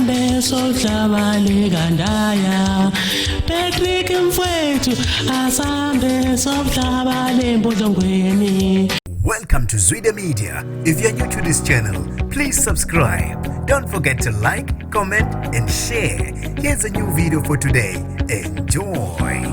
asambe somhlaba legandaya Patrick Mfowethu asambe somhlaba lembodlongweni. Welcome to Zwide Media. If you're new to this channel, please subscribe. Don't forget to like, comment and share. Here's a new video for today. Enjoy.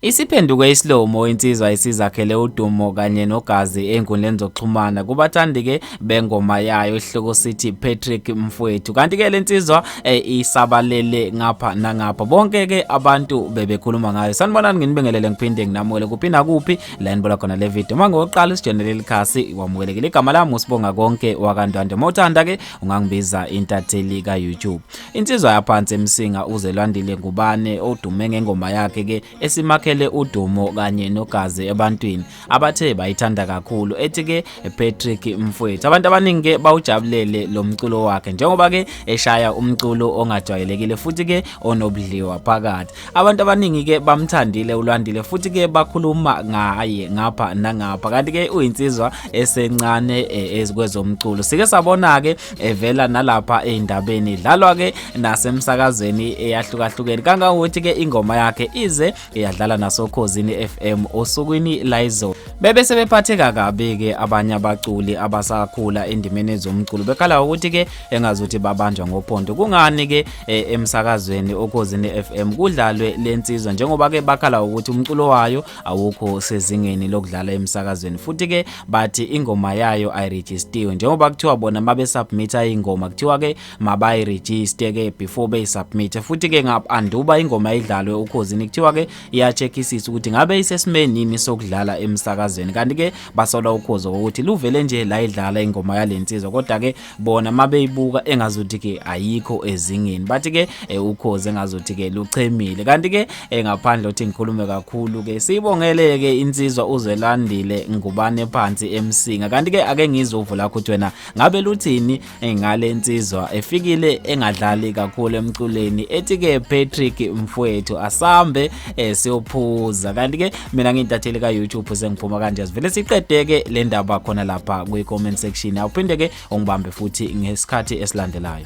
Isiphenduko islomo insizwa isizakhele udumo kanye nogazi enkundleni zokuxhumana kubathandi ke bengoma yayo isihloko sithi Patrick Mfowethu. Kanti ke lensizwa isabalele ngapha nangapha. Bonke ke abantu bebekhuluma ngayo. Sanibonani nginibingelele ngiphinde nginamukele kuphinda kuphi la nibola khona le video. Mangoqala isijenele likhasi wamukelekile igama lami usibonga konke wakandwande. Mothanda ke ungangibiza intatheli ka YouTube. Insizwa yaphansi emsinga uzelwandile ngubane odume ngengoma yakhe ke esimakhe udumo kanye nogazi ebantwini abathe bayithanda kakhulu ethi ke Patrick Mfowethu. Abantu abaningi ke bawujabulele lo mculo wakhe njengoba ke eshaya umculo ongajwayelekile futhi ke onobudliwa phakathi. Abantu abaningi ke bamthandile uLwandile futhi ke bakhuluma ngaye ngapha nangapha. Kanti ke uyinsizwa esencane ezikwezomculo. Sike sabona ke evela nalapha eindabeni idlalwa ke nasemsakazweni eyahlukahlukene kangangokuthi ke ingoma yakhe ize iyadlala nasokhosini FM osukwini laizo. Bebe sebephatheka kabi ke abanye abaculi abasakhula endimeni zomculo bekhala ukuthi ke engazuthi babanjwa ngophondo. Kungani ke emsakazweni okhosini FM kudlalwe lensizwa njengoba ke bakhala ukuthi umculo wayo awukho sezingeni lokudlala emsakazweni futhi ke bathi ingoma yayo ayiregistiwe njengoba kuthiwa bona mabe submita ingoma kuthiwa ke mabayiregister ke before be submit futhi ke ngapanduba ingoma idlalwe ukhosini kuthiwa ke checkisisa ukuthi ngabe isesimeni yini sokudlala emsakazweni. Kanti ke basola ukhozo ukuthi luvele nje la idlala ingoma yalensizwa kodwa ke bona mabeyibuka engazuthi ke ayikho ezingeni bathi ke ukhozo engazuthi ke luchemile. Kanti ke ngaphandle uthi ngikhulume kakhulu ke sibongele ke insizwa uzelandile ngubane phansi emsinga. Kanti ke ake ngizovula ukuthi wena ngabe luthini ngale nsizwa efikile engadlali kakhulu emculeni ethi ke Patrick Mfowethu asambe siyophuza. Kanti ke mina ngintatheli ka YouTube sengiphuma kanje sivele siqedeke le ndaba khona lapha kwi comment section. Awuphinde ke ungibambe futhi ngesikhathi esilandelayo.